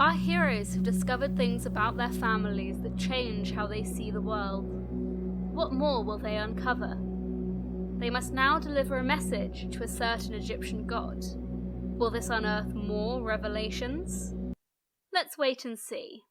Our heroes have discovered things about their families that change how they see the world. What more will they uncover? They must now deliver a message to a certain Egyptian god. Will this unearth more revelations? Let's wait and see.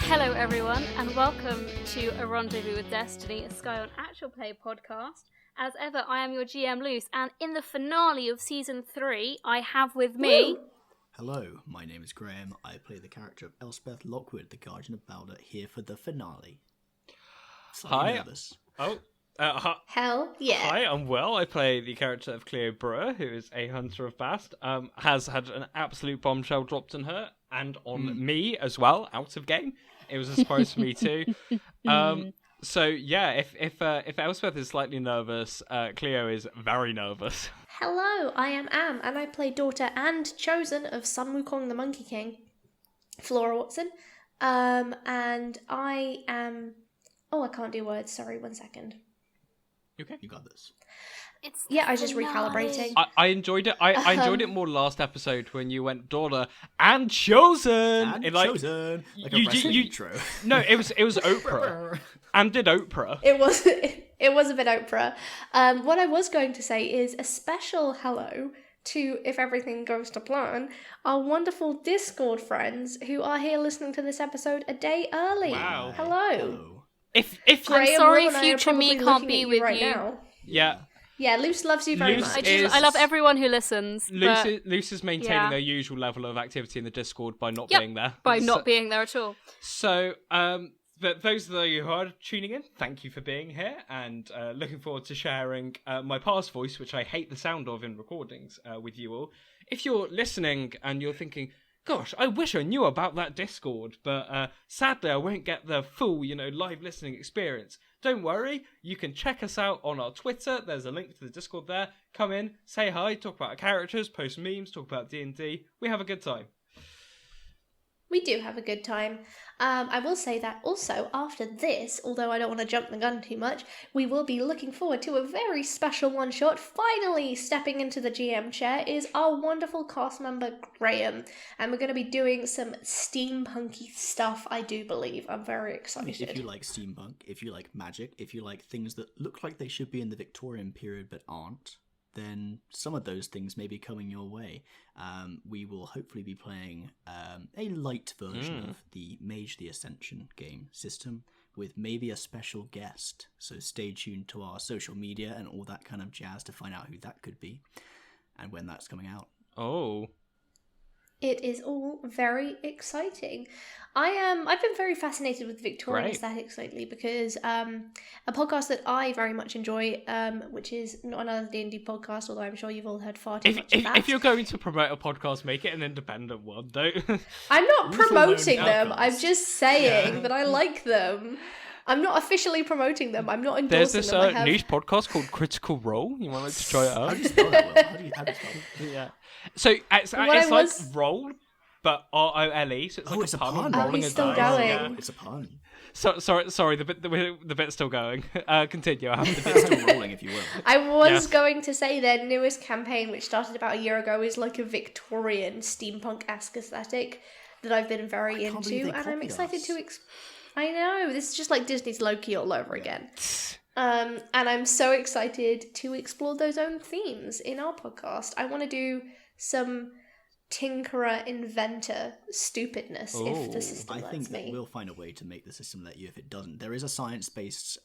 Hello everyone, and welcome to A Rendezvous with Destiny, a Sky on Actual Play podcast. As ever, I am your GM Luce, and in the finale of Season 3, I have with me... Hello, my name is Graham. I play the character of Elspeth Lockwood, the Guardian of Balder, here for the finale. Hi. Nervous. Hell yeah. Hi, I'm Will. I play the character of Cleo, who is a hunter of Bast. Has had an absolute bombshell dropped on her and on me as well, out of game. It was a surprise for me too. So yeah, if Elspeth is slightly nervous, Cleo is very nervous. Hello, I am Am, and I play daughter and chosen of Sun Wukong the Monkey King, Flora Watson. And I am... Oh, I can't do words. Sorry, 1 second. Okay. You got this. I was just recalibrating. I enjoyed it. I enjoyed it more last episode when you went daughter and chosen. Chosen. Like a wrestling intro. No, it was Oprah. Am did Oprah. It was a bit Oprah. What I was going to say is a special hello to, if everything goes to plan, our wonderful Discord friends who are here listening to this episode a day early. Wow. Hello. If I'm sorry, future me can't be with right you. Now. Yeah. Yeah, Luce loves you very much. I love everyone who listens. Luce is maintaining their usual level of activity in the Discord by not being there. By not being there at all. So, those of you who are tuning in, thank you for being here, and looking forward to sharing my past voice, which I hate the sound of in recordings, with you all. If you're listening and you're thinking, gosh, I wish I knew about that Discord, but sadly I won't get the full, live listening experience. Don't worry, you can check us out on our Twitter. There's a link to the Discord there. Come in, say hi, talk about our characters, post memes, talk about D&D. We have a good time. We do have a good time. I will say that also after this, although I don't want to jump the gun too much, we will be looking forward to a very special one-shot. Finally stepping into the GM chair is our wonderful cast member Graham, and we're going to be doing some steampunky stuff, I do believe. I'm very excited. If you like steampunk, if you like magic, if you like things that look like they should be in the Victorian period but aren't, then some of those things may be coming your way. We will hopefully be playing a light version of the Mage the Ascension game system with maybe a special guest. So stay tuned to our social media and all that kind of jazz to find out who that could be and when that's coming out. Oh. It is all very exciting. I've been very fascinated with Victorian aesthetics lately because a podcast that I very much enjoy, which is not another D&D podcast, although I'm sure you've all heard far too much of that. If you're going to promote a podcast, make it an independent one, don't. I'm not promoting them. I'm just saying that I like them. I'm not officially promoting them. I'm not endorsing them. There's this niche podcast called Critical Role. You want to try it out? How do you spell that, Will? How do you spell it? Yeah. So it's like roll, but R-O-L-E. So it's like a pun. Rolling he's still a going. Yeah, it's a pun. So, sorry. The bit's still going. Continue. The bit's still rolling, if you will. I was going to say their newest campaign, which started about a year ago, is like a Victorian steampunk-esque aesthetic that I've been very into, and I'm excited to. I know, this is just like Disney's Loki all over again. And I'm so excited to explore those own themes in our podcast. I want to do some tinkerer inventor stupidness if the system lets me. I think that we'll find a way to make the system let you if it doesn't. There is a science-based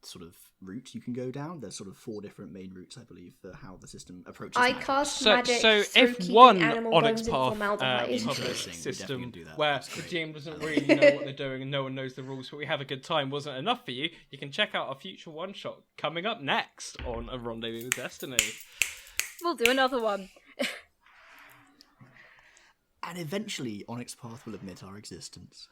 sort of route you can go down. There's sort of 4 different main routes, I believe, for how the system approaches magic. Cast magic so through if keeping one animal Onyx bones in Path formaldehyde. public system where the GM doesn't really know what they're doing and no one knows the rules, but we have a good time wasn't enough for you, you can check out our future one-shot coming up next on A Rendezvous with Destiny. We'll do another one. And eventually, Onyx Path will admit our existence.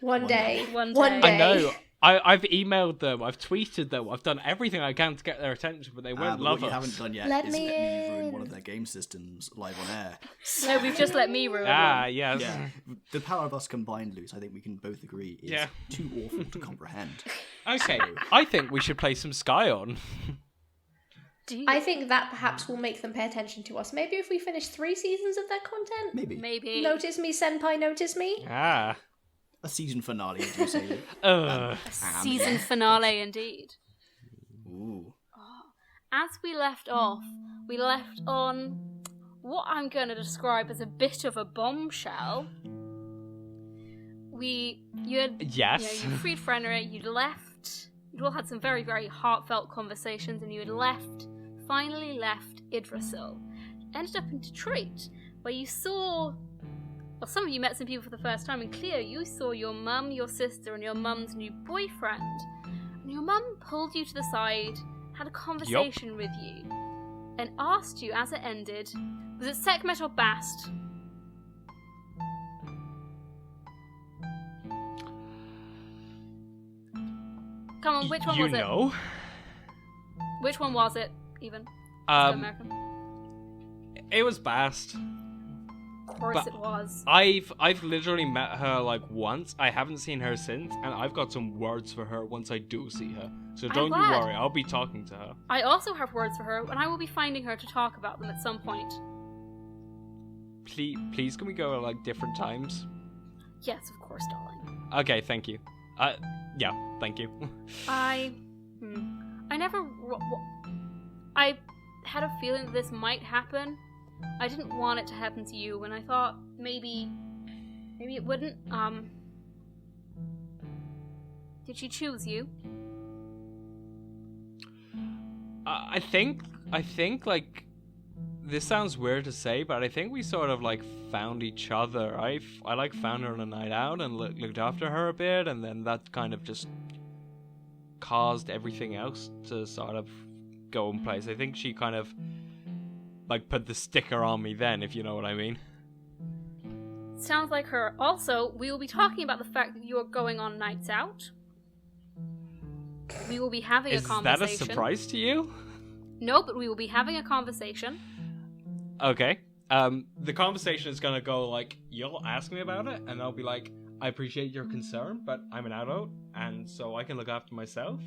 One day. I know. I've emailed them, I've tweeted them, I've done everything I can to get their attention, but they won't love what us. you haven't done yet Let is me let me ruin in. one of their game systems live on air. No, we've just let me ruin it. Yes. Yeah, the power of us combined, Luce, I think we can both agree is too awful to comprehend. Okay, I think we should play some Scion. I think that perhaps will make them pay attention to us. Maybe if we finish 3 seasons of their content? Maybe. Notice me, senpai, notice me? A season finale, as you say. A season finale, indeed. Ooh. As we left off, we left on what I'm going to describe as a bit of a bombshell. You freed Frenerick, you'd left, you'd all had some very, very heartfelt conversations, and you had finally left Yggdrasil. Ended up in Detroit, where you saw, well, some of you met some people for the first time, and Cleo, you saw your mum, your sister, and your mum's new boyfriend. And your mum pulled you to the side, had a conversation with you, and asked you as it ended, was it Sekhmet or Bast? Come on, which one was it? You know? Which one was it, even? American? It was Bast. Of course it was. I've literally met her like once. I haven't seen her since, and I've got some words for her once I do see her. So don't you worry, I'll be talking to her. I also have words for her, and I will be finding her to talk about them at some point. Please, can we go at like different times? Yes, of course, darling. Okay, thank you. Yeah, thank you. I had a feeling that this might happen. I didn't want it to happen to you, and I thought maybe it wouldn't. Did she choose you? I think like, this sounds weird to say, but I think we sort of like found each other. I like found her on a night out and looked after her a bit, and then that kind of just caused everything else to sort of go in place. I think she kind of like put the sticker on me then, if you know what I mean. Sounds like her. Also, we will be talking about the fact that you are going on nights out. We will be having a conversation. Is that a surprise to you? No, but we will be having a conversation. Okay. The conversation is gonna go like, you'll ask me about it, and I'll be like, I appreciate your concern, but I'm an adult, and so I can look after myself.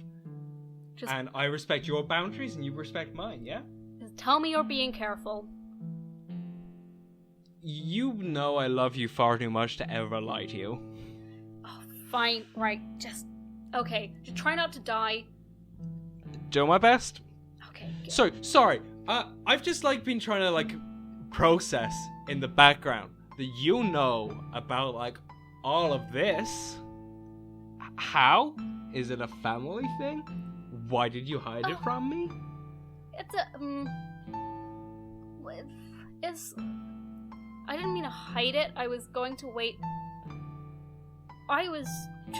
And I respect your boundaries, and you respect mine, yeah? Just tell me you're being careful. You know I love you far too much to ever lie to you. Oh, fine, right, okay, just try not to die. Do my best. Okay, good. So, sorry, I've just like been trying to like process in the background that you know about like all of this. How? Is it a family thing? Why did you hide it from me? It's I didn't mean to hide it. I was going to wait. I was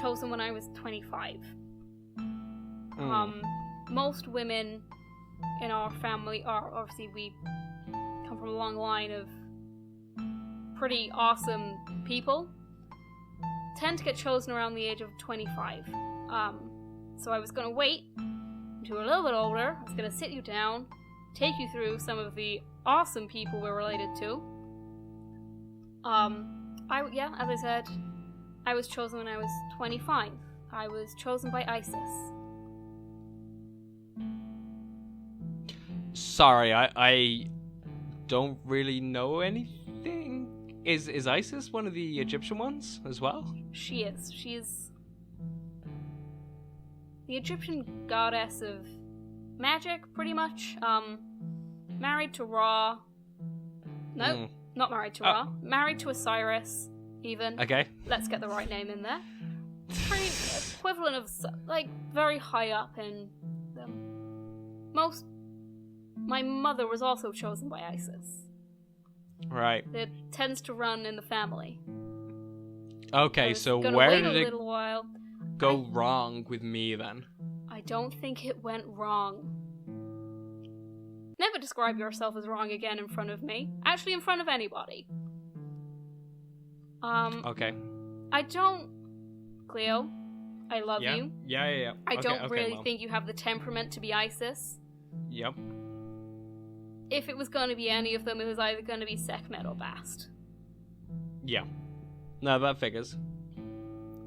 chosen when I was 25. Most women in our family are, obviously, we come from a long line of pretty awesome people, tend to get chosen around the age of 25. So I was going to wait until you were a little bit older. I was going to sit you down, take you through some of the awesome people we're related to. As I said, I was chosen when I was 25. I was chosen by Isis. Sorry, I don't really know anything. Is Isis one of the Egyptian ones as well? She is. She's the Egyptian goddess of magic, pretty much. Married to Ra. No, not married to Ra. Married to Osiris, even. Okay. Let's get the right name in there. Pretty equivalent of, like, very high up in them. My mother was also chosen by Isis. Right. It tends to run in the family. Okay, so where did it go wrong with me then? I don't think it went wrong. Never describe yourself as wrong again in front of me. Actually, in front of anybody. Okay. I don't, Cleo, I love Yeah. you. Yeah. I don't really think you have the temperament to be Isis. Yep. If it was going to be any of them, it was either going to be Sekhmet or Bast. Yeah. No, that figures.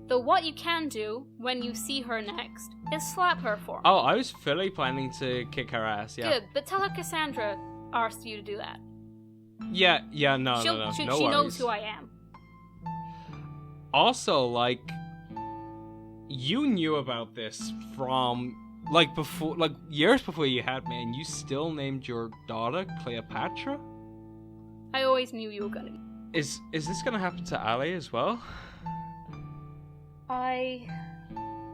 Though what you can do, when you see her next, is slap her for me. Oh, I was fully planning to kick her ass, yeah. Good, but tell her Cassandra asked you to do that. Yeah, no She worries. knows who I am. Also, like, you knew about this from, like, before, like, years before you had me, and you still named your daughter Cleopatra? I always knew you were gonna be. Is this gonna happen to Ali as well? I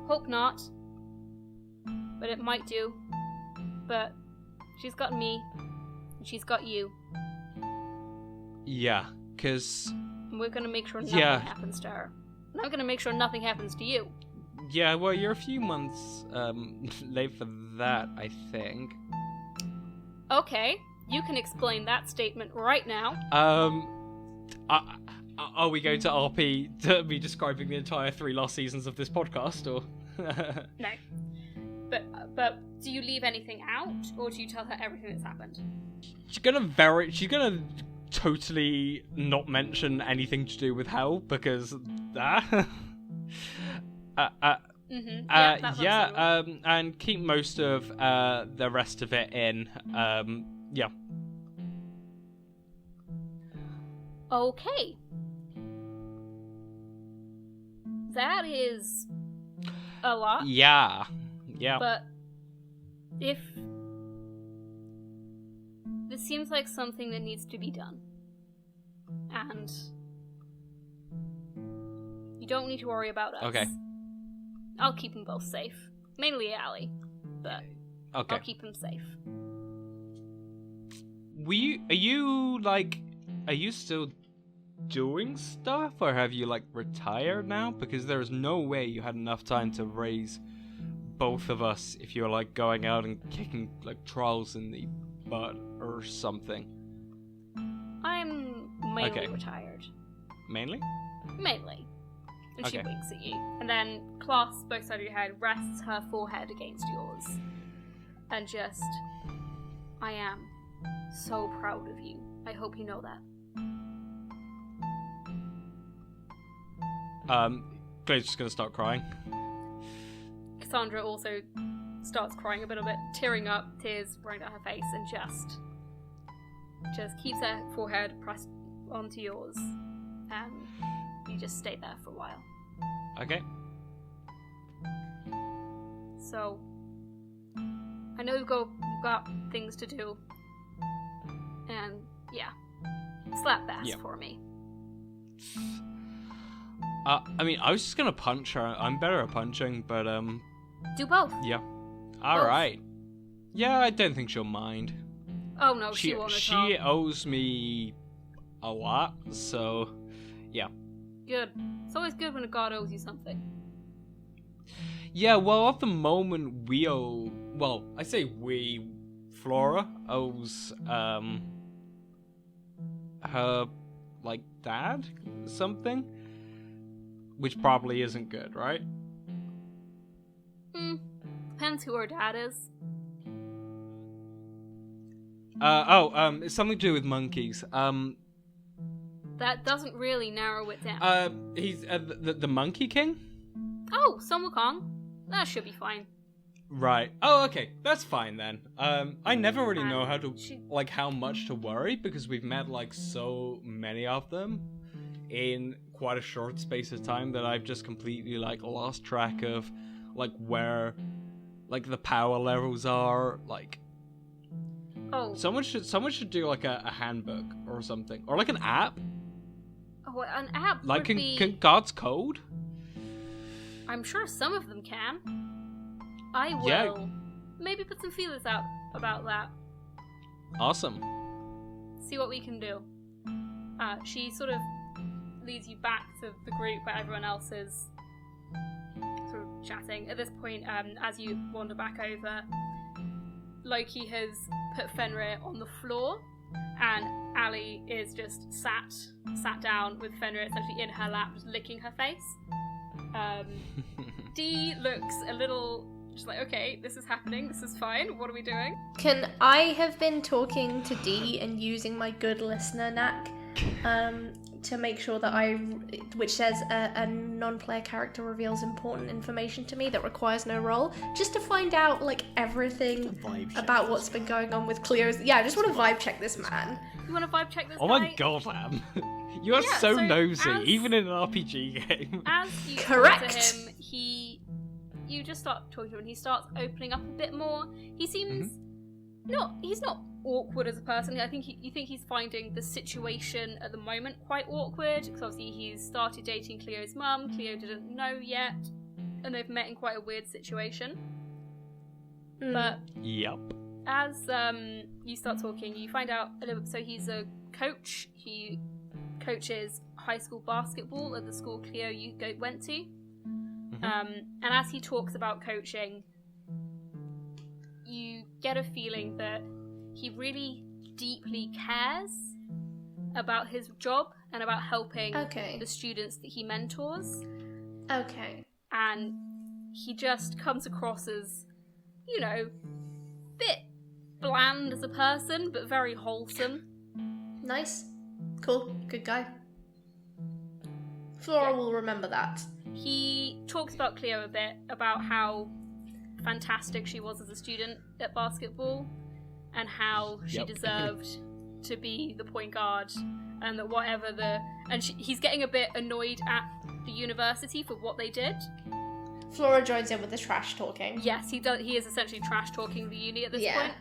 hope not. But it might do. But she's got me, and she's got you. Yeah, because... And we're gonna make sure nothing happens to her. And I'm gonna make sure nothing happens to you. Yeah, well, you're a few months late for that, I think. Okay, you can explain that statement right now. Are we going to RP to be describing the entire 3 last seasons of this podcast, or? No. But do you leave anything out, or do you tell her everything that's happened? She's gonna totally not mention anything to do with hell, because and keep most of the rest of it in. Yeah. Okay. That is a lot. Yeah. But if this seems like something that needs to be done, and you don't need to worry about us. Okay. I'll keep them both safe. Mainly Ali, but Okay. I'll keep them safe. Are you still doing stuff, or have you, like, retired now? Because there's no way you had enough time to raise both of us if you were, like, going out and kicking, like, trolls in the butt or something. I'm mainly retired. Mainly? Mainly. And she Okay. winks at you. And then clasps both sides of your head, rests her forehead against yours. And just, I am so proud of you. I hope you know that. Cleo's just gonna start crying. Cassandra also starts crying a little bit, tearing up, tears running down her face, and just keeps her forehead pressed onto yours. And you just stay there for a while. Okay. So, I know you've got things to do. And, yeah. Slap Bass for me. I mean, I was just gonna punch her. I'm better at punching, but, Do both. yeah. Alright. Yeah, I don't think she'll mind. Oh no, she won't at all. She owes me a lot, so, yeah. Good. It's always good when a god owes you something. Yeah, well, at the moment, we owe... Well, I say we... Flora owes, her, like, dad? Something? Which probably isn't good, right? Depends who her dad is. It's something to do with monkeys. That doesn't really narrow it down. He's, the Monkey King? Oh, Sun Wukong. That should be fine. Right. Oh, okay. That's fine then. I never really know how to, like, how much to worry, because we've met, like, so many of them in quite a short space of time that I've just completely, like, lost track of, like, where, like, the power levels are, like... Oh. Someone should do, like, a handbook or something. Or, like, an app. Oh, an app Like, would be... can gods code? I'm sure some of them can. I will maybe put some feelers out about that. Awesome. See what we can do. She sort of leads you back to the group where everyone else is sort of chatting. At this point, as you wander back over, Loki has put Fenrir on the floor, and Ali is just sat down with Fenrir essentially in her lap, just licking her face. Dee looks a little just like, okay, this is happening, this is fine, what are we doing? Can I have been talking to Dee and using my good listener knack to make sure that which says a non-player character reveals important information to me that requires no roll, just to find out like everything about what's been going on with Cleo's. Yeah, I just want to vibe check this man. You want to vibe check this guy? Oh my god, Am. You are so nosy, as, even in an RPG game. As you Correct. talk to him, you just start talking to him and he starts opening up a bit more. He seems he's not awkward as a person. I think you think he's finding the situation at the moment quite awkward, because obviously he's started dating Cleo's mum. Cleo didn't know yet, and they've met in quite a weird situation. But Yep. as you start talking, you find out a little. So he's a coach. He coaches high school basketball at the school Cleo went to. And as he talks about coaching, you get a feeling that he really deeply cares about his job and about helping the students that he mentors. Okay. And he just comes across as, you know, bit bland as a person, but very wholesome. Nice. Cool. Good guy. Flora will remember that. He talks about Cleo a bit, about how fantastic she was as a student at basketball and how she deserved to be the point guard, and that whatever he's getting a bit annoyed at the university for what they did. Flora joins in with the trash talking. Yes, he does. He is essentially trash talking the uni at this point.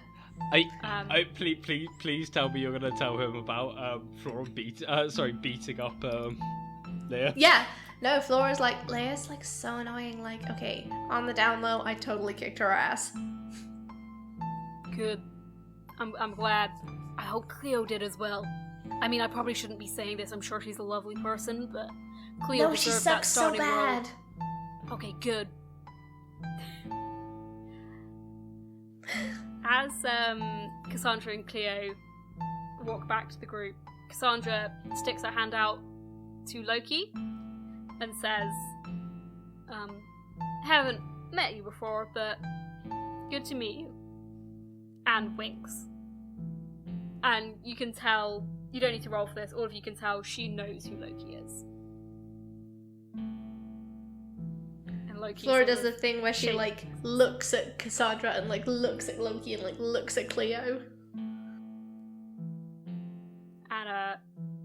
Please tell me you're going to tell him about Flora beating up Leah. Yeah. No, Flora's like, Leia's like so annoying. Like, okay, on the down low, I totally kicked her ass. Good. I'm glad. I hope Cleo did as well. I mean, I probably shouldn't be saying this. I'm sure she's a lovely person, but Cleo deserved that starting role. No, she sucks so bad. Okay, good. As Cassandra and Cleo walk back to the group, Cassandra sticks her hand out to Loki and says, haven't met you before, but good to meet you. And winks. And you can tell, you don't need to roll for this, all of you can tell she knows who Loki is. And Loki Flora does the thing where she like looks at Cassandra and like looks at Loki and like looks at Cleo. And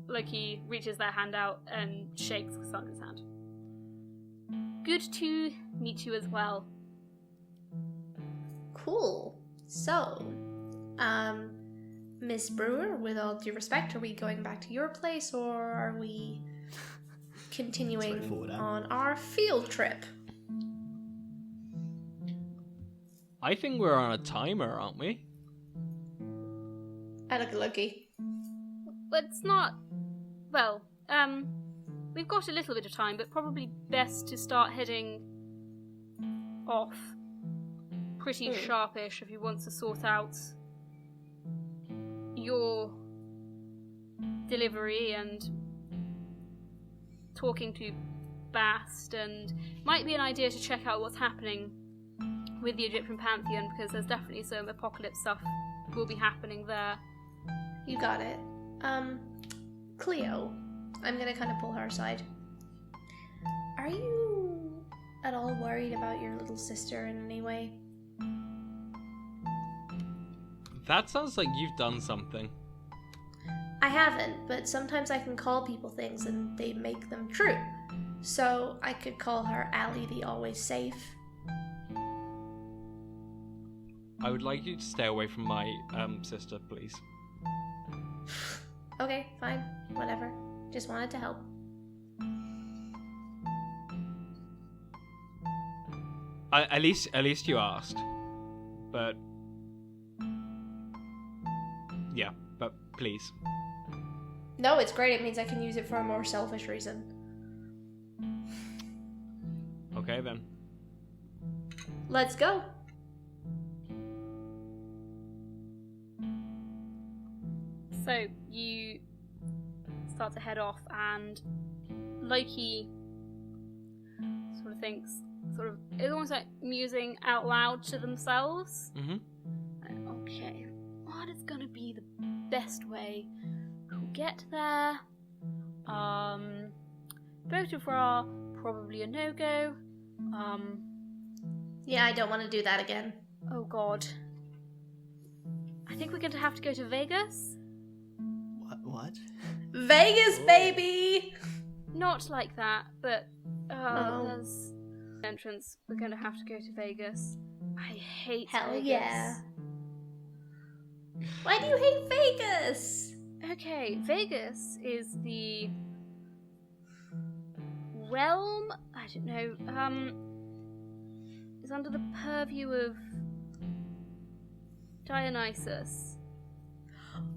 Loki reaches their hand out and shakes Cassandra's hand. Good to meet you as well. Cool. So, Miss Brewer, with all due respect, are we going back to your place or are we continuing on our field trip? I think we're on a timer, aren't we? I look at Loki. But it's not... Well, we've got a little bit of time, but probably best to start heading off pretty sharpish if you want to sort out your delivery and talking to Bast, and might be an idea to check out what's happening with the Egyptian pantheon, because there's definitely some apocalypse stuff will be happening there. You got it. Cleo, I'm gonna kind of pull her aside. Are you at all worried about your little sister in any way? That sounds like you've done something. I haven't, but sometimes I can call people things and they make them true. So I could call her Allie the Always Safe. I would like you to stay away from my sister, please. Okay, fine. Whatever. Just wanted to help. At least you asked. But yeah, but please. No, it's great. It means I can use it for a more selfish reason. Okay then. Let's go. So you start to head off, and Loki sort of thinks, sort of, it's almost like musing out loud to themselves. Mm-hmm. Okay, what is gonna be the best way to get there? Photograph, probably a no-go. Yeah, I don't want to do that again. Oh god. I think we're going to have to go to Vegas. What? Vegas, baby! Not like that, but there's entrance. We're going to have to go to Vegas. I hate Hell Vegas. yeah. Why do you hate Vegas? Okay, Vegas is the realm, I don't know, is under the purview of Dionysus.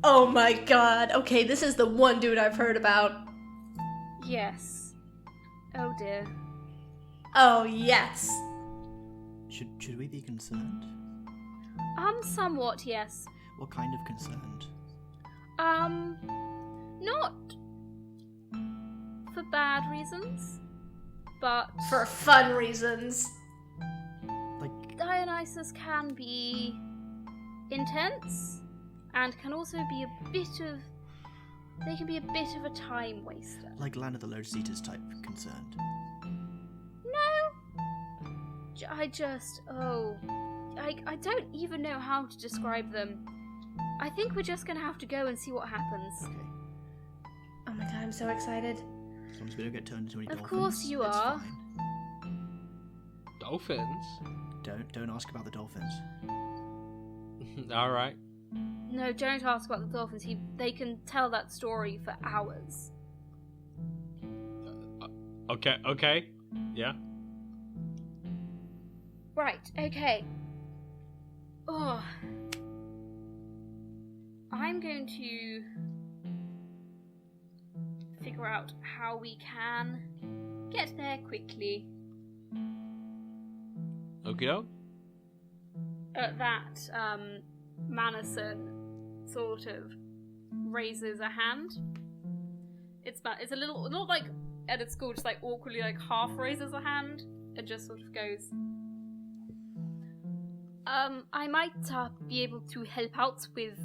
Oh my god. Okay, this is the one dude I've heard about. Yes. Oh dear. Oh, yes. Should we be concerned? Somewhat, yes. What kind of concerned? Not for bad reasons, but For fun reasons. Like, Dionysus can be intense and can also be a bit of a time waster. like Land of the Lotus Eaters type concerned. No, I don't even know how to describe them. I think we're just gonna have to go and see what happens. Okay. Oh my god, I'm so excited. As long as we don't get turned into any Of dolphins. course you it's are. fine. Dolphins? Don't ask about the dolphins. All right. No, don't ask about the dolphins. They can tell that story for hours. Okay. Yeah. Right, okay. Oh. I'm going to figure out how we can get there quickly. Okay. At that, Manison sort of raises a hand. It's a little, not like at school, just like awkwardly like half raises a hand and just sort of goes, I might be able to help out with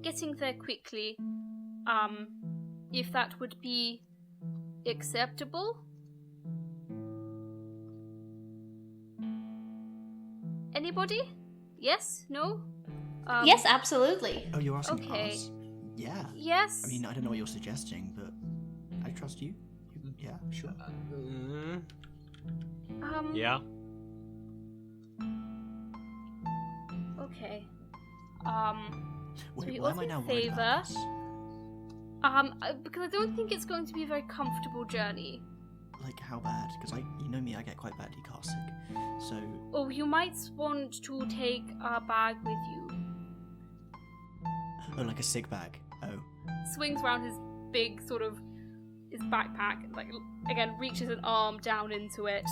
getting there quickly, if that would be acceptable. Anybody? Yes? No? Yes, absolutely. Oh, you're asking Okay. us? Yeah. Yes? I mean, I don't know what you're suggesting, but I trust you. Yeah, sure. Yeah. Okay. Wait, we why am also I now worried favour- about this? Because I don't think it's going to be a very comfortable journey. Like, how bad? Because you know me, I get quite badly car sick. So, Oh, you might want to take a bag with you. oh, like a sick bag. Oh, Swings around his big sort of his backpack, like again reaches an arm down into it,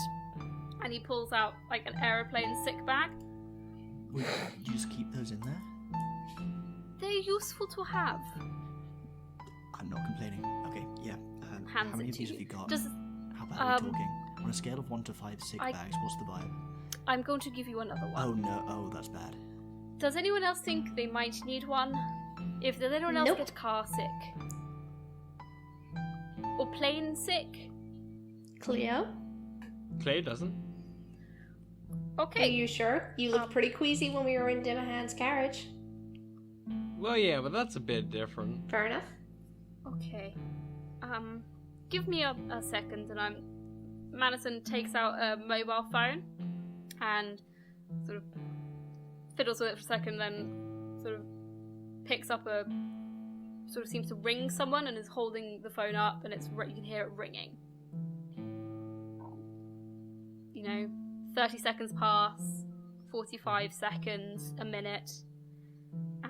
and he pulls out like an aeroplane sick bag. would you just keep those in there? They're useful to have. I'm not complaining. Okay, yeah. Hands How many it of to these you. have you got? Does How bad are we talking? On a scale of 1 to 5 sick I- bags, what's the vibe? I'm going to give you another one. Oh no, oh, that's bad. Does anyone else think they might need one? If does anyone else Nope. get car sick? Or plane sick? Cleo? Cleo doesn't. Are Okay. you sure? You looked pretty queasy when we were in Dinahan's carriage. Well, yeah, but that's a bit different. Fair enough. Okay. Give me a second, and Manison takes out a mobile phone and sort of fiddles with it for a second, then sort of picks up sort of seems to ring someone and is holding the phone up, and you can hear it ringing. 30 seconds pass, 45 seconds, a minute,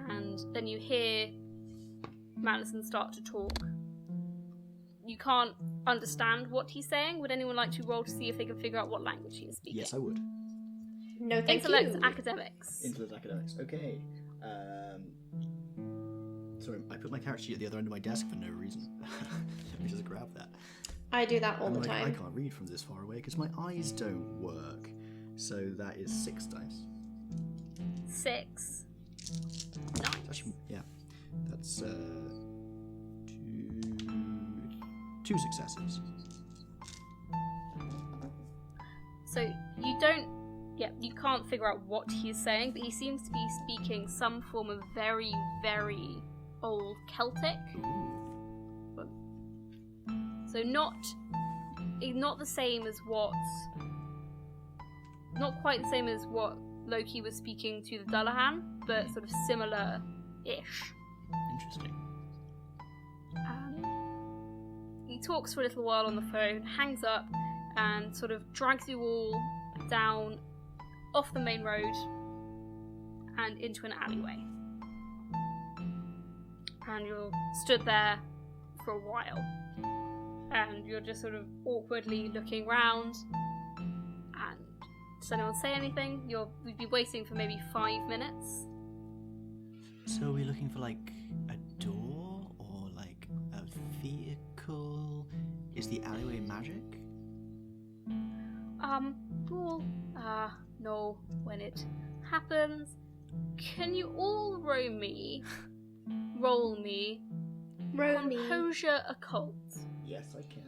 and then you hear Manison start to talk. You can't understand what he's saying. Would anyone like to roll to see if they can figure out what language he is speaking? Yes, I would. No, thank Intellect, you. academics. Intellect academics. Okay. Sorry, I put my character sheet at the other end of my desk for no reason. Let me just grab that. I do that all the I time. can't read from this far away because my eyes don't work. So that is 6 dice. 6. Nice. Actually, yeah, that's 2 successes. So you can't figure out what he's saying, but he seems to be speaking some form of very, very old Celtic. So not the same as not quite the same as what Loki was speaking to the Dullahan, but sort of similar-ish. Interesting. He talks for a little while on the phone, hangs up, and sort of drags you all down off the main road and into an alleyway. And you're stood there for a while. And you're just sort of awkwardly looking round. And does anyone say anything? We'd be waiting for maybe 5 minutes. So are we looking for like a door or like a vehicle? Is the alleyway magic? Well, no, when it happens, can you all roll me Composure Occult? Yes, I can.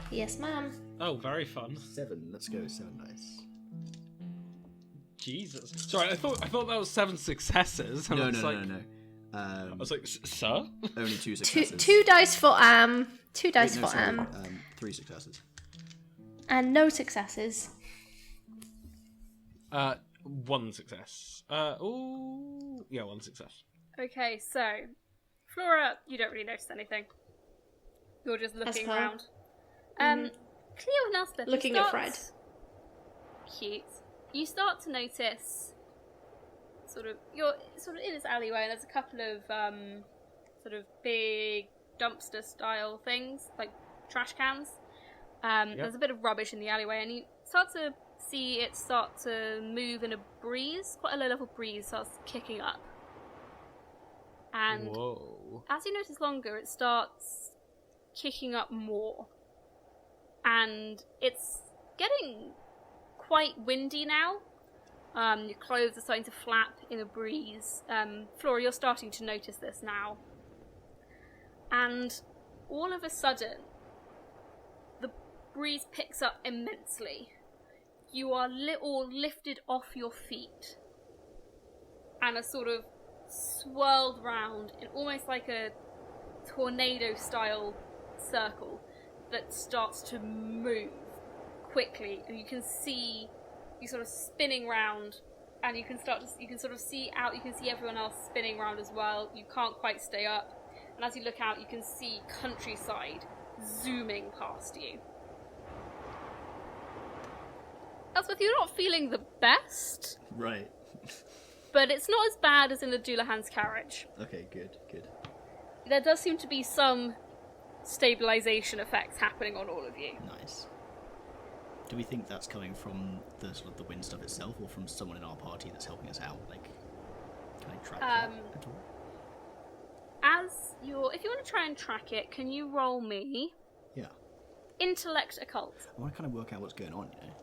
Yes, ma'am. Oh, very fun. 7, let's go, 7 dice. Jesus. Sorry, I thought that was 7 successes. And No. I was like, sir? Only 2 successes. Two dice for Am. 2 dice Wait, no, for sorry, Am. 3 successes. And no successes. 1 success. Yeah, 1 success. Okay, so Flora, you don't really notice anything. You're just looking her. around. Cleo and Elspeth, Looking at Fred. Cute. You start to notice you're sort of in this alleyway, and there's a couple of sort of big dumpster style things, like trash cans. There's a bit of rubbish in the alleyway, and you start to see it start to move in a breeze. Quite a low level breeze starts kicking up. And Whoa. as you notice longer, it starts kicking up more. And it's getting quite windy now. Your clothes are starting to flap in a breeze. Flora, you're starting to notice this now. And all of a sudden, the breeze picks up immensely. You are all lifted off your feet and are sort of swirled round in almost like a tornado-style circle that starts to move quickly, and you can see you sort of spinning round, and you can see everyone else spinning round as well. You can't quite stay up, and as you look out, you can see countryside zooming past you. Elspeth, you're not feeling the best, Right. but it's not as bad as in the Dullahan's carriage. Okay, good. There does seem to be some stabilisation effects happening on all of you. Nice. Do we think that's coming from the sort of the wind stuff itself, or from someone in our party that's helping us out? Like, can I track that at all? If you want to try and track it, can you roll me Yeah. Intellect Occult? I want to kind of work out what's going on, you know.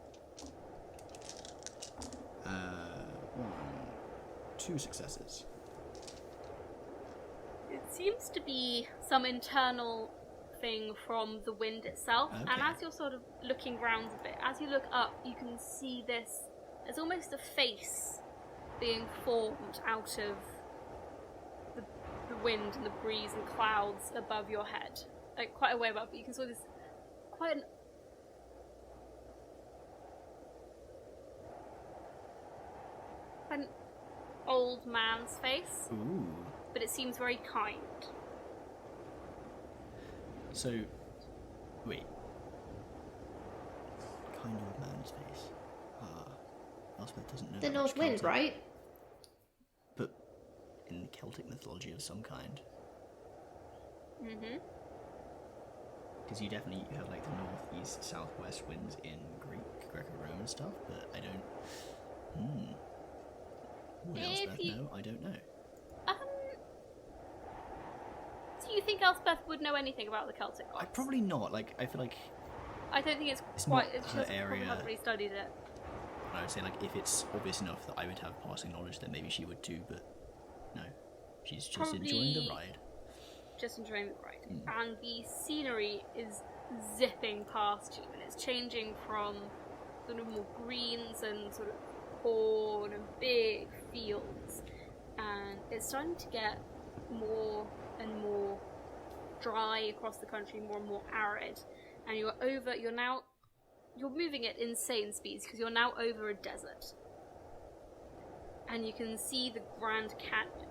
2 successes. It seems to be some internal thing from the wind itself, Okay. and as you're sort of looking round a bit, as you look up, you can see there's almost a face being formed out of the wind and the breeze and clouds above your head. Like, quite a way above, but you can sort of quite an old man's face, Ooh. but it seems very kind. So, wait. Kind of man's face. Elspeth doesn't know. The that North much Wind, Celtic. right? But in Celtic mythology of some kind. Mm-hmm. Because you have like the north, east, southwest winds in Greco-Roman stuff, but I don't. Would Elspeth know? I don't know. Do you think Elspeth would know anything about the Celtic gods? Probably not. Like, I feel like I don't think it's not quite. She her probably area. hasn't really studied it. I would say, like, if it's obvious enough that I would have passing knowledge, then maybe she would too. But no, she's just Probably enjoying the ride. Just enjoying the ride, and the scenery is zipping past you, and it's changing from sort of more greens and sort of corn and big fields, and it's starting to get more and more dry across the country, more and more arid, and you're moving at insane speeds because you're now over a desert, and you can see the Grand Canyon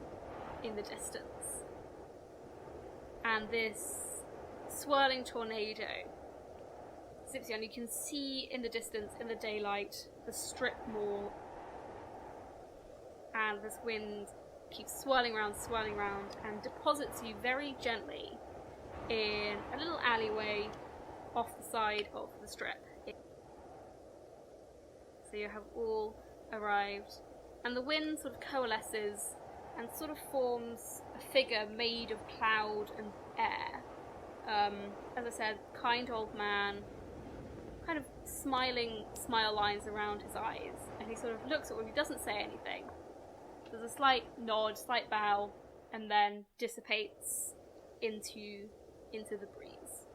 in the distance, and this swirling tornado zips you, and you can see in the distance, in the daylight, the strip mall, and this wind keeps swirling around, and deposits you very gently in a little alleyway off the side of the strip. So you have all arrived, and the wind sort of coalesces and sort of forms a figure made of cloud and air. As I said, kind old man, kind of smile lines around his eyes, and he sort of looks at you. He doesn't say anything. There's a slight nod, slight bow, and then dissipates into the breeze.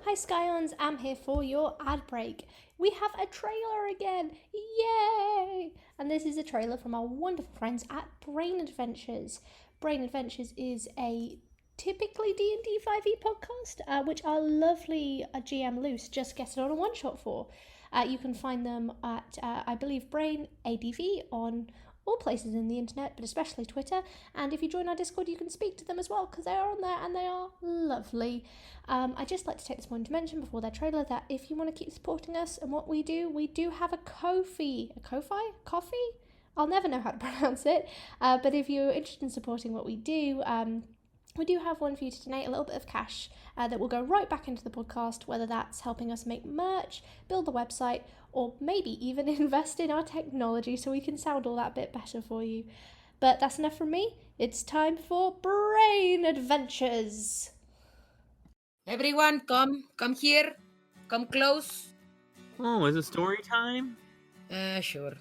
Hi Scions, I'm here for your ad break. We have a trailer again, yay! And this is a trailer from our wonderful friends at Brain Adventures. Brain Adventures is a typically D&D 5e podcast, which our lovely GM Luce just guested on a one-shot for. You can find them at, I believe, Brain ADV on all places in the internet, but especially Twitter. And if you join our Discord, you can speak to them as well, because they are on there and they are lovely. I'd just like to take this moment to mention before their trailer that if you want to keep supporting us and what we do have a Ko-fi? Coffee? I'll never know how to pronounce it. But if you're interested in supporting what we do have one for you to donate a little bit of cash that will go right back into the podcast, whether that's helping us make merch, build the website, or maybe even invest in our technology so we can sound all that bit better for you. But that's enough from me. It's time for Brain Adventures. Everyone, come here. Come close. Oh, is it story time? Sure.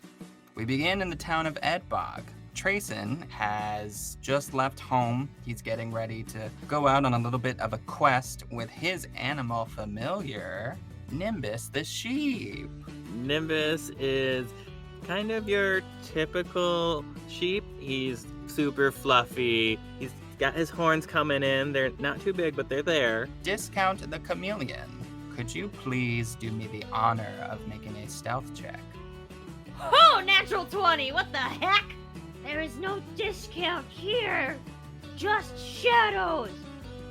We begin in the town of Edbog. Trayson has just left home. He's getting ready to go out on a little bit of a quest with his animal familiar, Nimbus the sheep. Nimbus is kind of your typical sheep. He's super fluffy. He's got his horns coming in. They're not too big, but they're there. Discount the chameleon. Could you please do me the honor of making a stealth check? Oh, natural 20! What the heck? There is no discount here. Just shadows.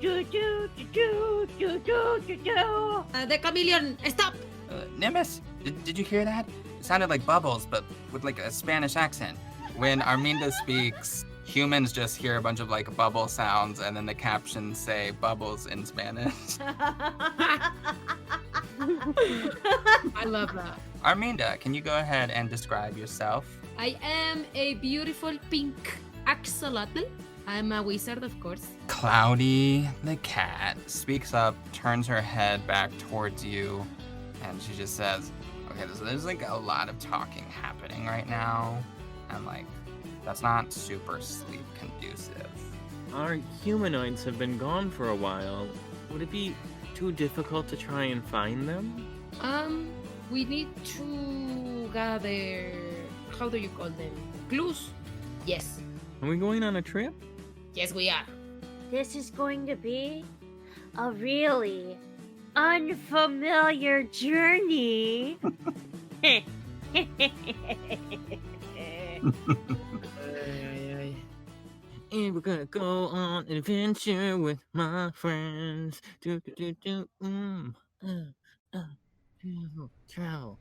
Do do do do do do do do. The chameleon, stop! Nimbus, did you hear that? It sounded like Bubbles, but with like a Spanish accent. When Arminda speaks, humans just hear a bunch of like bubble sounds, and then the captions say Bubbles in Spanish. I love that. Arminda, can you go ahead and describe yourself? I am a beautiful pink axolotl. I'm a wizard, of course. Cloudy, the cat, speaks up, turns her head back towards you, and she just says, okay, there's like a lot of talking happening right now, and like, that's not super sleep conducive. Our humanoids have been gone for a while. Would it be too difficult to try and find them? We need to gather, how do you call them? Clues? Yes. Are we going on a trip? Yes, we are. This is going to be a really unfamiliar journey. And we're gonna go on an adventure with my friends. Travel.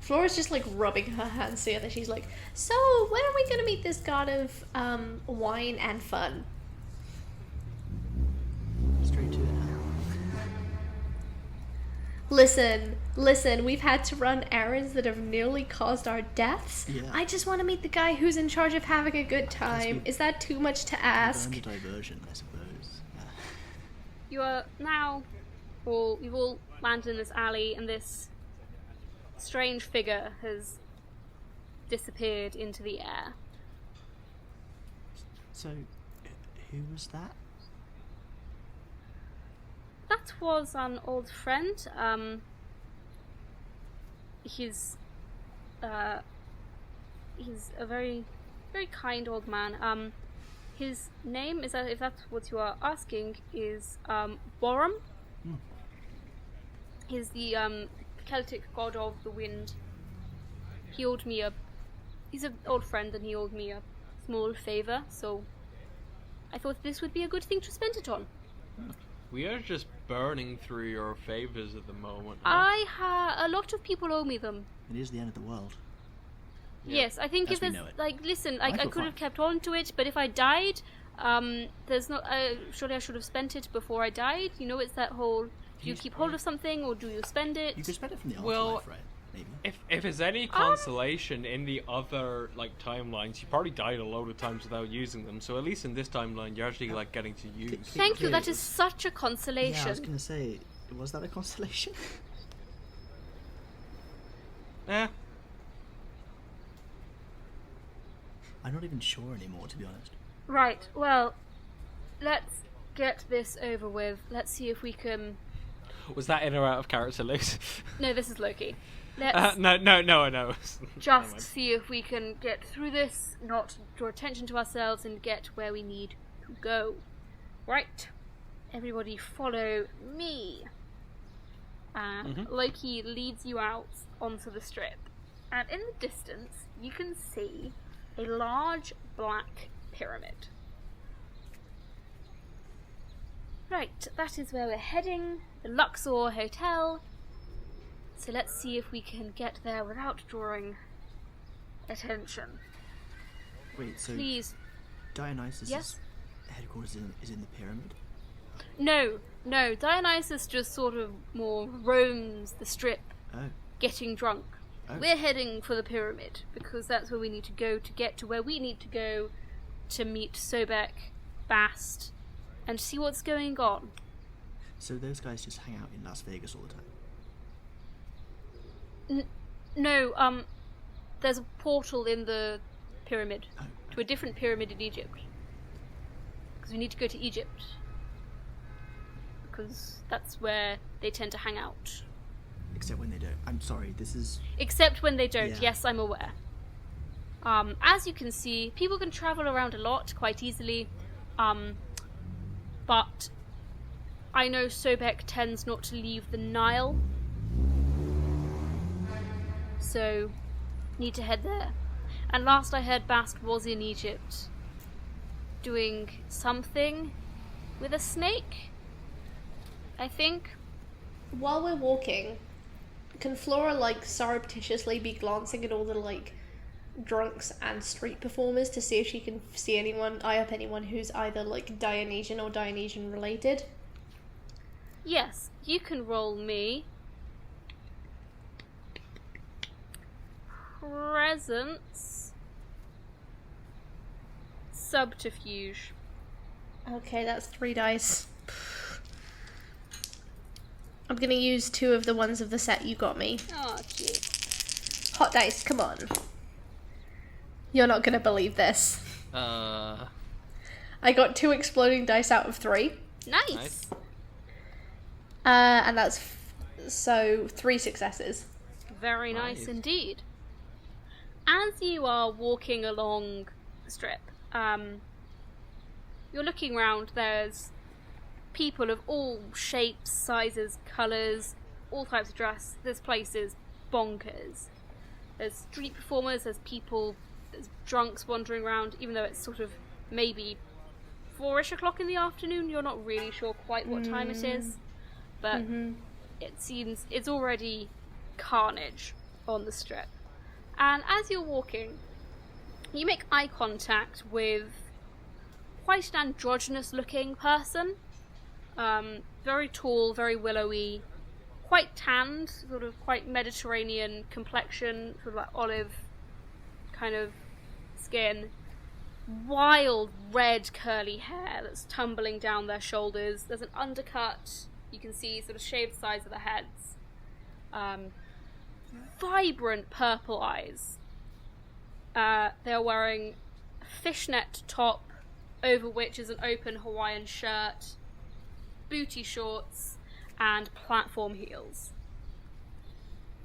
Flora's just like rubbing her hands together. She's like, so when are we gonna meet this god of wine and fun? Listen, we've had to run errands that have nearly caused our deaths. Yeah. I just want to meet the guy who's in charge of having a good time. Is that too much to ask? We've earned a diversion, I suppose. You are now, or you've all landed in this alley, and this strange figure has disappeared into the air. So, who was that? That was an old friend. He's a very, very kind old man. His name is, if that's what you are asking, is Borum. He's the Celtic god of the wind. He's an old friend, and he owed me a small favour, so I thought this would be a good thing to spend it on. We are just burning through your favours at the moment. A lot of people owe me them. It is the end of the world. Yes, I think As if we there's know it. listen, I I feel could have fine. kept on to it, but if I died, there's no. Surely I should have spent it before I died. You know, it's that whole: do you keep hold of something or do you spend it? You could spend it from the Well, afterlife, right? Maybe. If there's any consolation in the other timelines, you probably died a load of times without using them. So at least in this timeline, you're actually getting to use. Thank you. That Cleo, is such a Yeah, I consolation. was gonna say, was that a constellation? Eh. I'm not even sure anymore, to be honest. Right. Well, let's get this over with. Let's see if we can. Was that in or out of character, Luke? No, this is Loki. Let's No, I know. Never just mind. see if we can get through this, not draw attention to ourselves, and get where we need to go. Right. Everybody follow me. And Loki leads you out onto the strip. And in the distance, you can see a large black pyramid. Right, that is where we're heading, the Luxor Hotel. So let's see if we can get there without drawing attention. Wait, so Please. Dionysus' Yes? headquarters is in the pyramid? No, Dionysus just sort of more roams the strip, Oh. getting drunk. Oh. We're heading for the pyramid, because that's where we need to go to get to where we need to go to meet Sobek, Bast, and see what's going on. So those guys just hang out in Las Vegas all the time? No, there's a portal in the pyramid Oh, to a different pyramid in Egypt. Because we need to go to Egypt. Because that's where they tend to hang out. except when they don't. I'm sorry, this is... Except when they don't, Yeah. yes, I'm aware. As you can see, people can travel around a lot quite easily. But I know Sobek tends not to leave the Nile. So, need to head there. And last I heard, Bast was in Egypt. Doing something with a snake? I think. While we're walking, can Flora surreptitiously be glancing at all the drunks and street performers to see if she can see eye up anyone who's either Dionysian or Dionysian related? Yes, you can roll me. Presence. Subterfuge. Okay, that's 3 dice. I'm gonna use 2 of the ones of the set you got me. Oh, cute. Hot dice, come on. You're not gonna believe this. I got 2 exploding dice out of 3. Nice. And that's so 3 successes. Very nice indeed. As you are walking along the strip, you're looking around. There's people of all shapes, sizes, colours, all types of dress. This place is bonkers. There's street performers, there's people, there's drunks wandering around, even though it's sort of maybe 4-ish o'clock in the afternoon. You're not really sure quite what time it is, but it seems it's already carnage on the strip. And as you're walking, you make eye contact with quite an androgynous looking person. Very tall, very willowy, quite tanned, sort of quite Mediterranean complexion, sort of like olive kind of skin. Wild red curly hair that's tumbling down their shoulders. There's an undercut. You can see sort of shaved sides of their heads. Vibrant purple eyes. They're wearing a fishnet top, over which is an open Hawaiian shirt, booty shorts, and platform heels.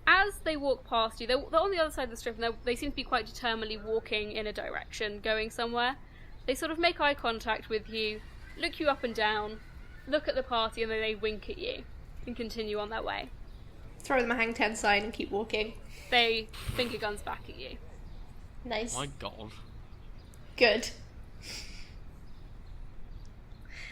As they walk past you, they're on the other side of the strip, and they seem to be quite determinedly walking in a direction, going somewhere. They sort of make eye contact with you, look you up and down, look at the party, and then they wink at you and continue on their way. Throw them a hang 10 sign and keep walking. They finger guns back at you. Nice. My god. Good.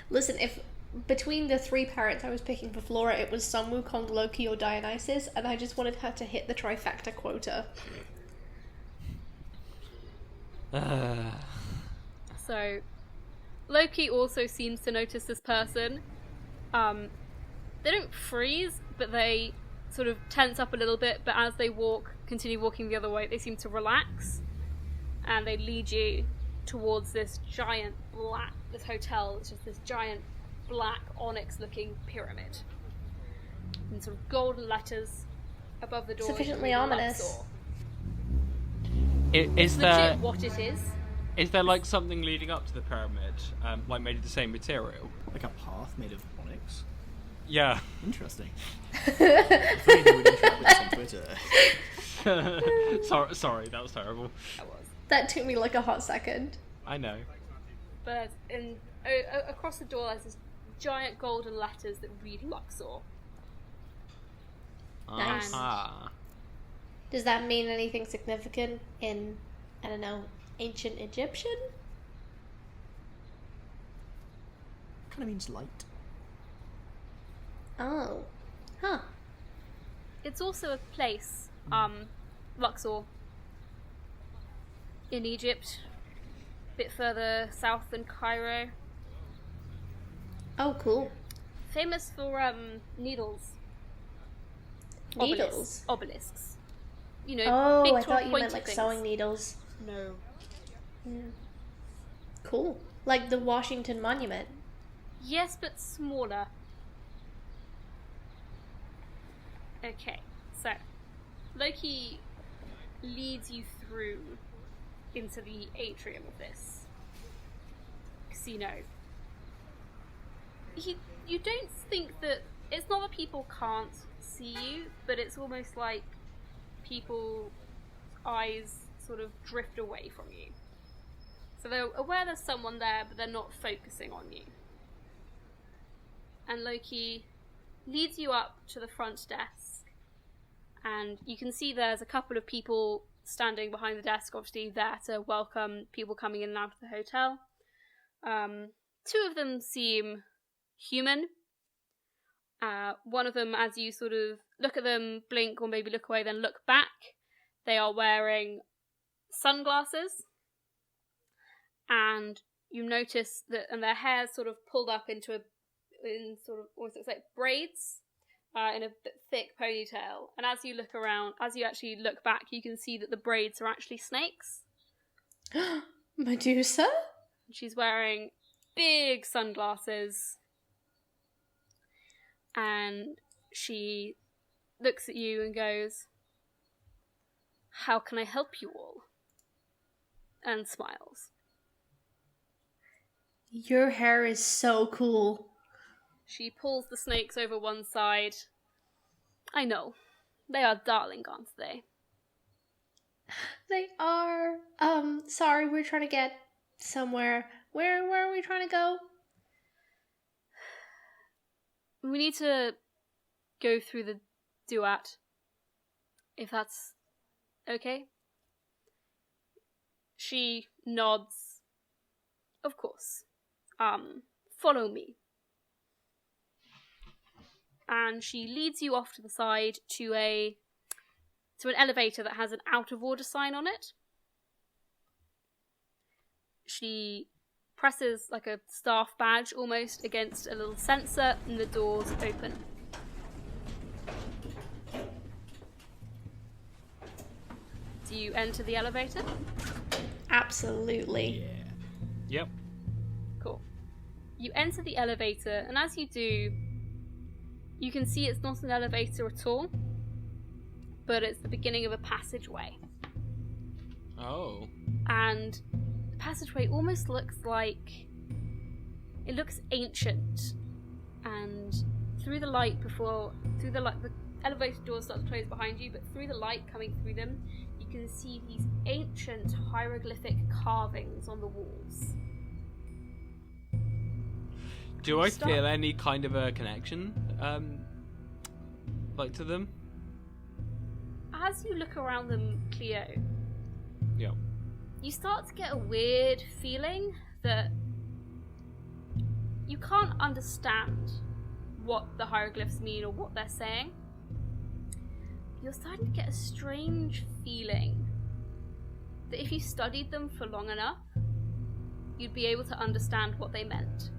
Listen, if between the 3 parents I was picking for Flora, it was Sun Wukong, Loki, or Dionysus, and I just wanted her to hit the trifecta quota. So, Loki also seems to notice this person. They don't freeze, but they sort of tense up a little bit, but as they continue walking the other way, they seem to relax, and they lead you towards this hotel. It's just this giant black onyx-looking pyramid, and sort of golden letters above the door. Sufficiently ominous. Is Legit there what it is? Is there like something leading up to the pyramid, like made of the same material? Like a path made of onyx? Yeah. Interesting. I thought you would interact with us on Twitter. Sorry, that was terrible. That took me like a hot second. I know. But across the door there's this giant golden letters that read Luxor. Nice. Ah. Does that mean anything significant in, I don't know, ancient Egyptian? Kind of means light. Oh. Huh. It's also a place, Luxor, in Egypt, a bit further south than Cairo. Oh, cool. Famous for needles. Needles? Obelisks. You know, Oh, big I tall thought you meant pointy like things. sewing needles. No. Cool. Like the Washington Monument. Yes, but smaller. Okay, so Loki leads you through into the atrium of this casino. You don't think that it's not that people can't see you, but it's almost like people's eyes sort of drift away from you. So they're aware there's someone there, but they're not focusing on you. And Loki leads you up to the front desk, and you can see there's a couple of people standing behind the desk, obviously there to welcome people coming in and out of the hotel. 2 of them seem human. One of them, as you sort of look at them, blink, or maybe look away, then look back, they are wearing sunglasses, and you notice that, and their hair's sort of pulled up in sort of almost looks like braids, in a thick ponytail. And as you look around, as you actually look back, you can see that the braids are actually snakes. Medusa? She's wearing big sunglasses, and she looks at you and goes, "How can I help you all?" and smiles. Your hair is so cool. She pulls the snakes over one side. I know. They are darling, aren't they? They are. Sorry, we're trying to get somewhere. Where are we trying to go? We need to go through the duat, if that's okay. She nods. Of course. Follow me. And she leads you off to the side to an elevator that has an out of order sign on it. She presses like a staff badge almost against a little sensor, and the doors open. you enter the elevator? Absolutely. Yep. Cool. You enter the elevator, and as you do, you can see it's not an elevator at all, but it's the beginning of a passageway. Oh. And the passageway almost looks like... it looks ancient. And through the light the elevator doors start to close behind you, but through the light coming through them, you can see these ancient hieroglyphic carvings on the walls. Do I feel any kind of a connection, like to them? As you look around them, Cleo, Yeah. you start to get a weird feeling that you can't understand what the hieroglyphs mean or what they're saying. You're starting to get a strange feeling that if you studied them for long enough, you'd be able to understand what they meant.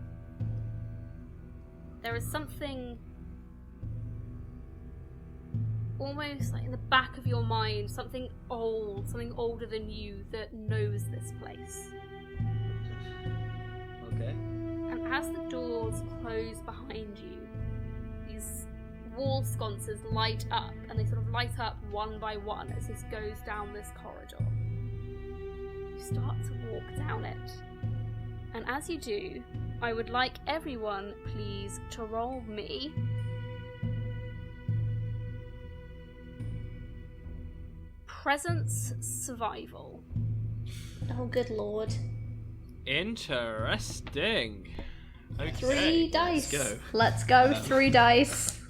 There is something almost like in the back of your mind, something old, something older than you that knows this place. Okay. And as the doors close behind you, these wall sconces light up, and they sort of light up one by one as this goes down this corridor. You start to walk down it. And as you do, I would like everyone, please, to roll me Presence Survival. Oh, good lord. Interesting. Okay. 3 dice. go. Let's go. 3 dice.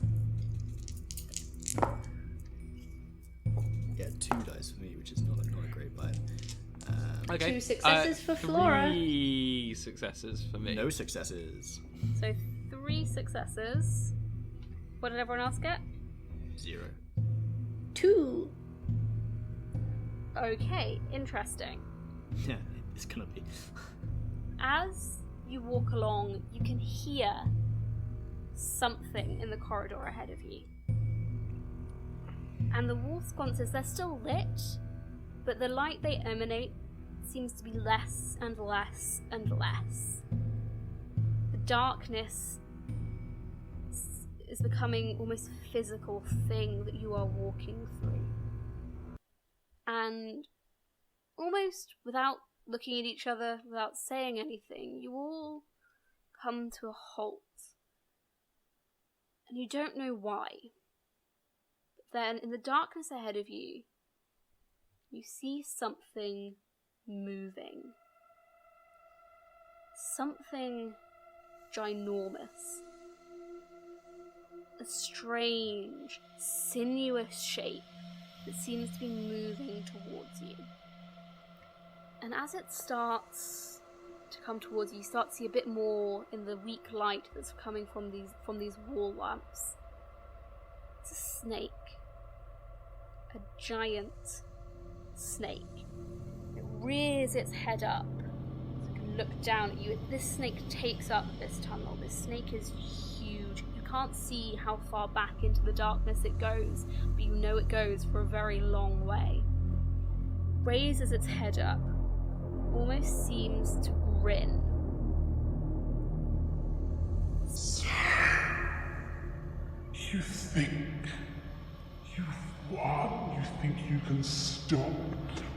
Yeah, 2 dice for me, which is not a great vibe. Okay. 2 successes for Flora. 3 successes for me. No successes. So 3 successes. What did everyone else get? 0. 2. Okay, interesting. Yeah, it's gonna be. As you walk along, you can hear something in the corridor ahead of you. And the wall sconces, they're still lit, but the light they emanate seems to be less and less and less. The darkness is becoming almost a physical thing that you are walking through. And almost without looking at each other, without saying anything, you all come to a halt. And you don't know why. But then, in the darkness ahead of you, you see something moving. Something ginormous. A strange, sinuous shape that seems to be moving towards you. And as it starts to come towards you, you start to see a bit more in the weak light that's coming from these wall lamps. It's a snake. A giant snake. It rears its head up so it can look down at you. This snake takes up this tunnel. This snake is huge. You can't see how far back into the darkness it goes, but you know it goes for a very long way. Raises its head up, almost seems to grin. You think you've won? You think you can stop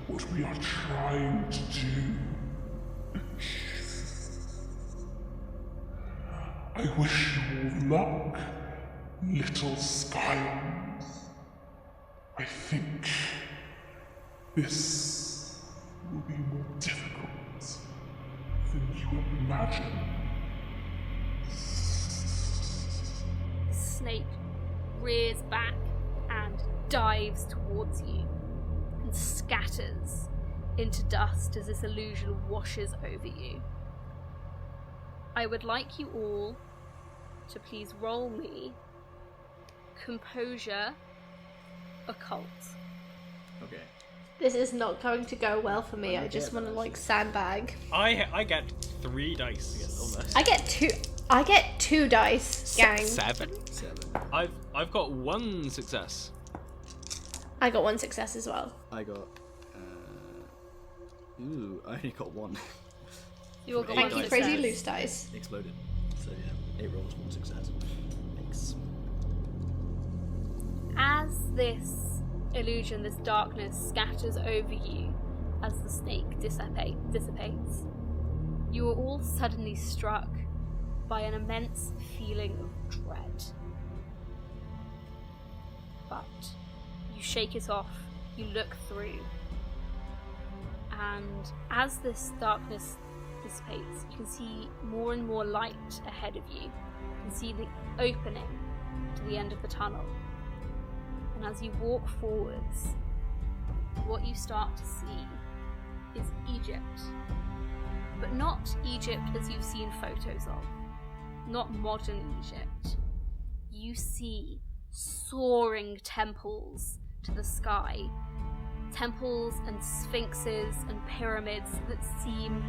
what we are trying to do? I wish you all luck, little Skylands. I think this will be more difficult than you imagine. The snake rears back and dives towards you and scatters into dust as this illusion washes over you. I would like you all to please roll me Composure Occult. Okay. This is not going to go well for me. I just want to sandbag. I get 3 dice. Almost. I get 2 dice, gang. 7. 7. I've got 1 success. I got 1 success as well. I got Ooh, I only got one. You all got Thank one you, success. crazy loose dice. Exploded. So yeah, 8 rolls, 1 success. Thanks. As this illusion, this darkness scatters over you, as the snake dissipates, you are all suddenly struck by an immense feeling of dread. But you shake it off, you look through, and as this darkness dissipates, you can see more and more light ahead of you. You can see the opening to the end of the tunnel. And as you walk forwards, what you start to see is Egypt. But not Egypt as you've seen photos of. Not modern Egypt. You see soaring temples to the sky. Temples and sphinxes and pyramids that seem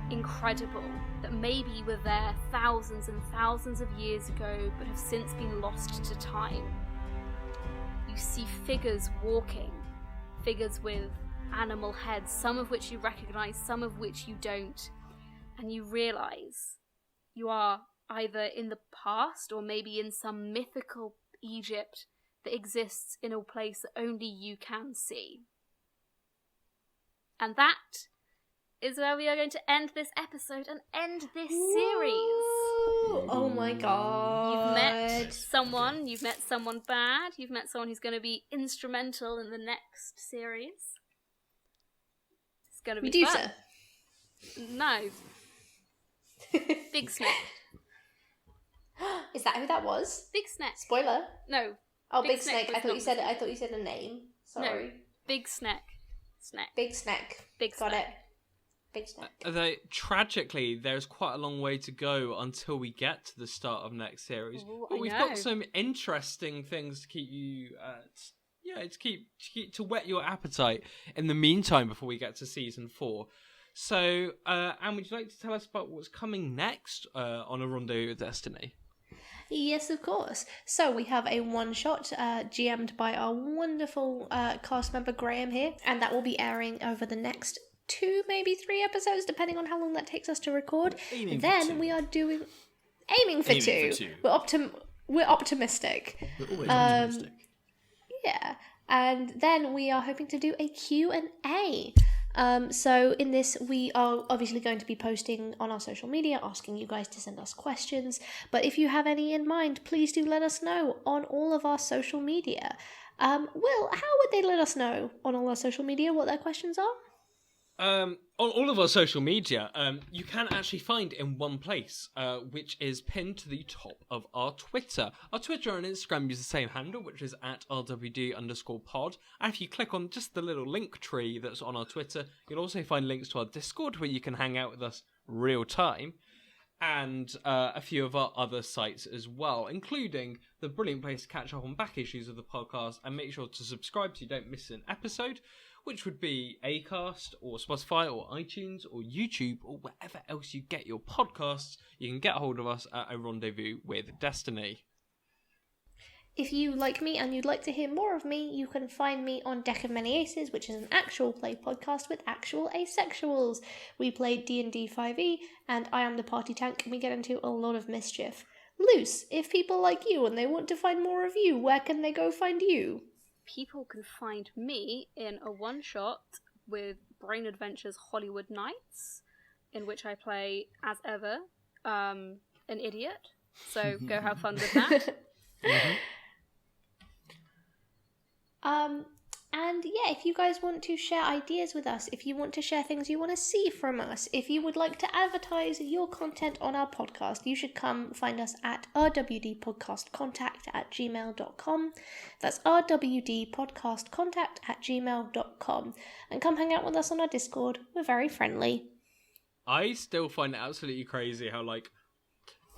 incredible, that maybe were there thousands and thousands of years ago but have since been lost to time. You see figures walking, figures with animal heads, some of which you recognise, some of which you don't, and you realise you are either in the past or maybe in some mythical Egypt that exists in a place that only you can see. And that is where we are going to end this episode and end this series. Oh my god. You've met someone bad, you've met someone who's going to be instrumental in the next series. It's going to be fun. Medusa. No. Big Snake. Is that who that was? Big Snake. Spoiler. No. Oh, Big Snake. I thought you said a name. Sorry. No. Big Snake. Big Snake. Big Got Snake. it. Big Snake. Tragically, there's quite a long way to go until we get to the start of next series. Ooh, But I we've know. got some interesting things to keep you, to whet your appetite in the meantime before we get to season 4. So, Anne, would you like to tell us about what's coming next on A Rendezvous with Destiny? Yes, of course. So we have a one-shot GM'd by our wonderful cast member Graham here, and that will be airing over the next 2, maybe 3 episodes, depending on how long that takes us to record. Then we are aiming for 2. We're optimistic. We're always optimistic. Yeah, and then we are hoping to do a Q&A. So in this, we are obviously going to be posting on our social media, asking you guys to send us questions. But if you have any in mind, please do let us know on all of our social media. Will, how would they let us know on all our social media what their questions are? On all of our social media, you can actually find in one place, which is pinned to the top of our Twitter. Our Twitter and Instagram use the same handle, which is at RWD_pod. And if you click on just the little link tree that's on our Twitter, you'll also find links to our Discord where you can hang out with us real time. And a few of our other sites as well, including the brilliant place to catch up on back issues of the podcast and make sure to subscribe so you don't miss an episode, which would be Acast or Spotify or iTunes or YouTube or wherever else you get your podcasts. You can get a hold of us at A Rendezvous with Destiny. If you like me and you'd like to hear more of me, you can find me on Deck of Many Aces, which is an actual play podcast with actual asexuals. We play D&D 5e, and I am the party tank, and we get into a lot of mischief. Luce, if people like you and they want to find more of you, where can they go find you? People can find me in a one-shot with Brain Adventures Hollywood Nights, in which I play, as ever, an idiot. So go have fun with that. And yeah, if you guys want to share ideas with us, if you want to share things you want to see from us, if you would like to advertise your content on our podcast, you should come find us at rwdpodcastcontact@gmail.com. That's rwdpodcastcontact@gmail.com. And come hang out with us on our Discord. We're very friendly. I still find it absolutely crazy how,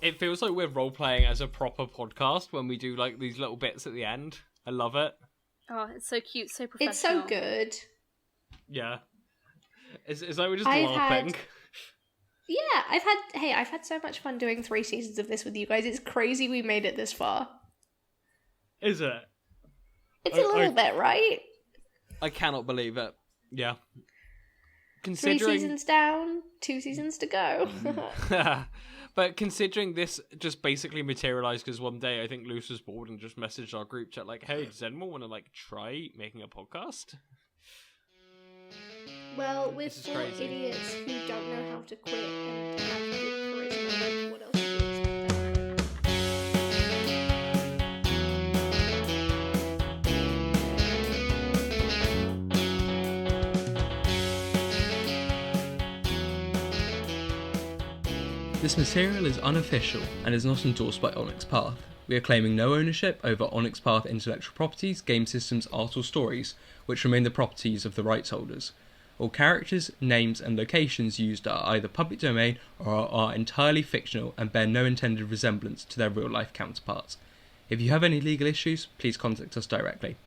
it feels like we're role-playing as a proper podcast when we do, these little bits at the end. I love it. Oh, it's so cute, so professional. It's so good. Yeah. It's like we're just laughing. Yeah, I've had so much fun doing 3 seasons of this with you guys. It's crazy we made it this far. Is it? It's a little bit, right? I cannot believe it. Yeah. considering 3 seasons down, 2 seasons to go. But considering this just basically materialized because one day I think Luce was bored and just messaged our group chat like, "Hey, does anyone want to like try making a podcast?" Well, with This is 4 crazy. idiots who don't know how to quit and have good charisma, what else do you expect? This material is unofficial and is not endorsed by Onyx Path. We are claiming no ownership over Onyx Path intellectual properties, game systems, art or stories, which remain the properties of the rights holders. All characters, names and locations used are either public domain or are entirely fictional and bear no intended resemblance to their real life counterparts. If you have any legal issues, please contact us directly.